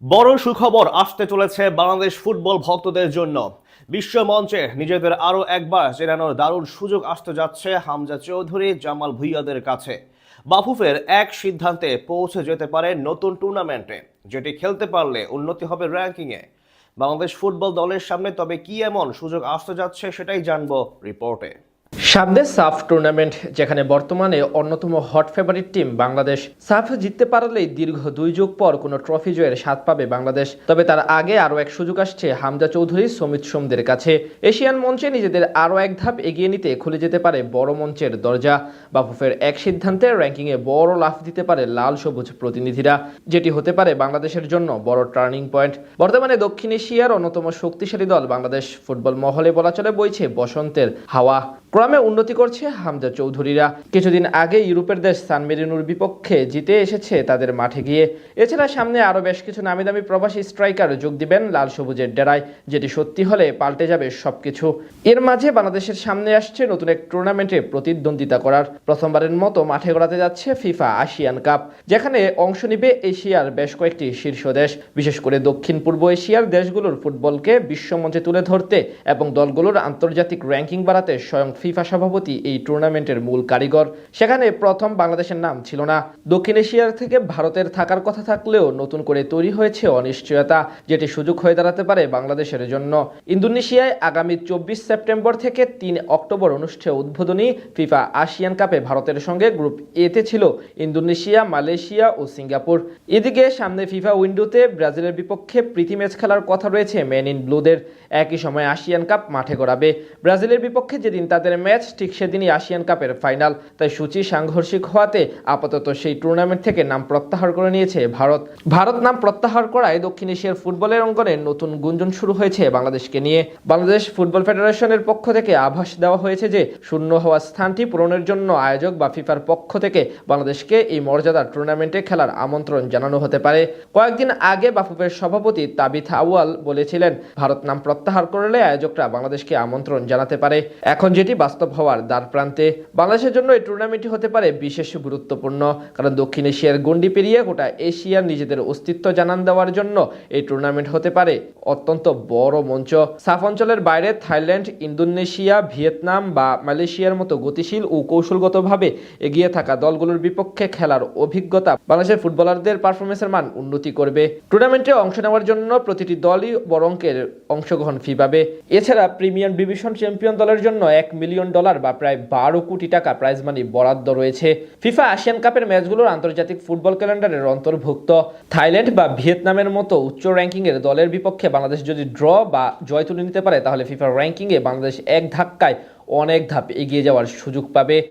বড় সুখবর আসতে চলেছে বাংলাদেশ ফুটবল ভক্তদের জন্য। বিশ্ব মঞ্চে নিজেদের আরও একবার চেনানোর দারুণ সুযোগ আসতে যাচ্ছে হামজা চৌধুরী, জামাল ভুঁইয়াদের কাছে। বাফুফের এক সিদ্ধান্তে পৌঁছে যেতে পারে নতুন টুর্নামেন্টে, যেটি খেলতে পারলে উন্নতি হবে র্যাঙ্কিংয়ে। বাংলাদেশ ফুটবল দলের সামনে তবে কি এমন সুযোগ আসতে যাচ্ছে সেটাই জানবো রিপোর্টে। সামনে সাফ টুর্নামেন্ট, যেখানে বর্তমানে অন্যতম হট ফেভারিট টিম বাংলাদেশ। সাফ জিততে পারলেই দীর্ঘ 2 যুগ পর কোনো ট্রফি জয়ের স্বাদ পাবে বাংলাদেশ। তবে তার আগে আরও এক সুযোগ আসছে হামজা চৌধুরী, সমিত সোমদের কাছে। এশিয়ান মঞ্চে নিজেদের আরও এক ধাপ এগিয়ে নিতে খুলে যেতে পারে বড় মঞ্চের দরজা। বাফুফের এক সিদ্ধান্তে র্যাঙ্কিংয়ে বড় লাফ দিতে পারে লাল সবুজ প্রতিনিধিরা, যেটি হতে পারে বাংলাদেশের জন্য বড় টার্নিং পয়েন্ট। বর্তমানে দক্ষিণ এশিয়ার অন্যতম শক্তিশালী দল বাংলাদেশ ফুটবল মহলে বলা চলে বইছে বসন্তের হাওয়া। ক্রমে উন্নতি করছে হামজা চৌধুরীরা। কিছুদিন আগে ইউরোপের দেশ সান মেরিনোর বিপক্ষে জিতে এসেছে তাদের মাঠে গিয়ে। এছাড়া সামনে আরও বেশ কিছু নামি দামি প্রবাসী স্ট্রাইকার যোগ দিবেন লাল সবুজের ডেরায়, যেটি সত্যি হলে পাল্টে যাবে সবকিছু। এর মাঝে বাংলাদেশের সামনে আসছে নতুন এক টুর্নামেন্টে প্রতিদ্বন্দ্বিতা করার। প্রথমবারের মতো মাঠে গড়াতে যাচ্ছে ফিফা আসিয়ান কাপ, যেখানে অংশ নিবে এশিয়ার বেশ কয়েকটি শীর্ষ দেশ। বিশেষ করে দক্ষিণ পূর্ব এশিয়ার দেশগুলোর ফুটবলকে বিশ্বমঞ্চে তুলে ধরতে এবং দলগুলোর আন্তর্জাতিক র্যাঙ্কিং বাড়াতে স্বয়ং ফিফা সভাপতি এই টুর্নামেন্টের মূল কারিগর। সেখানে প্রথম বাংলাদেশের নাম ছিল না। দক্ষিণ এশিয়ার থেকে ভারতের থাকার কথা থাকলেও নতুন করে তৈরি হয়েছে অনিশ্চয়তা, যেটি সুযোগ হয়ে দাঁড়াতে পারে বাংলাদেশের জন্য। ইন্দোনেশিয়ায় আগামী 24 সেপ্টেম্বর থেকে 3 অক্টোবর অনুষ্ঠেয় উদ্বোধনী ফিফা আসিয়ান কাপে ভারতের সঙ্গে গ্রুপ এতে ছিল ইন্দোনেশিয়া, মালয়েশিয়া ও সিঙ্গাপুর। এদিকে সামনে ফিফা উইন্ডোতে ব্রাজিলের বিপক্ষে প্রীতি ম্যাচ খেলার কথা রয়েছে মেন ইন ব্লুদের। একই সময় আসিয়ান কাপ মাঠে গড়াবে ব্রাজিলের বিপক্ষে যেদিন তাদের ম্যাচ, ঠিক সেদিনই আসিয়ান কাপের ফাইনাল। তাই সূচি সাংঘর্ষিক হওয়াতে আপাতত সেই টুর্নামেন্ট থেকে নাম প্রত্যাহার করে নিয়েছে ভারত নাম প্রত্যাহার করায় দক্ষিণ এশিয়ার ফুটবলের অঙ্গনে নতুন গুঞ্জন শুরু হয়েছে বাংলাদেশকে নিয়ে। বাংলাদেশ ফুটবল ফেডারেশনের পক্ষ থেকে আভাস দেওয়া হয়েছে যে শূন্য হওয়া স্থানটি পূরণের জন্য আয়োজক বা ফিফার পক্ষ থেকে বাংলাদেশকে এই মর্যাদার টুর্নামেন্টে খেলার আমন্ত্রণ জানানো হতে পারে। কয়েকদিন আগে বাফুফের সভাপতি তাবিথ আউয়াল বলেছিলেন, ভারত নাম প্রত্যাহার করলে আয়োজকরা বাংলাদেশকে আমন্ত্রণ জানাতে পারে। এখন যেটি বাস্তব হওয়ার দ্বার প্রান্তে। বাংলাদেশের জন্য এই টুর্নামেন্টটি হতে পারে বিশেষ গুরুত্বপূর্ণ, কারণ দক্ষিণ এশিয়ার গণ্ডি পেরিয়ে গোটা এশিয়ার নিজেদের অস্তিত্ব জানান দেওয়ার জন্য এই টুর্নামেন্ট হতে পারে অত্যন্ত বড় মঞ্চ। সাফ অঞ্চলের বাইরে থাইল্যান্ড, ইন্দোনেশিয়া, ভিয়েতনাম বা মালয়েশিয়ার মতো গতিশীল ও কৌশলগতভাবে এগিয়ে থাকা দলগুলোর বিপক্ষে খেলার অভিজ্ঞতা বাংলাদেশের ফুটবলারদের পারফরমেন্সের মান উন্নতি করবে। টুর্নামেন্টে অংশ নেওয়ার জন্য প্রতিটি দলই বড় অঙ্কের অংশগ্রহণ ফি পাবে। এছাড়া প্রিমিয়ার ডিভিশন চ্যাম্পিয়ন দলের জন্য $1 মিলিয়ন বা প্রায় 12 কোটি টাকা প্রাইজ মানি বরাদ্দ রয়েছে। ফিফা এশিয়ান কাপের ম্যাচগুলোর আন্তর্জাতিক ফুটবল ক্যালেন্ডারের অন্তর্ভুক্ত। থাইল্যান্ড বা ভিয়েতনামের মতো উচ্চ র্যাঙ্কিংয়ের দলের বিপক্ষে বাংলাদেশ যদি ড্র বা জয় তুলে নিতে পারে, তাহলে ফিফা র্যাঙ্কিংয়ে বাংলাদেশ এক ধাক্কায় অনেক ধাপ এগিয়ে যাওয়ার সুযোগ পাবে।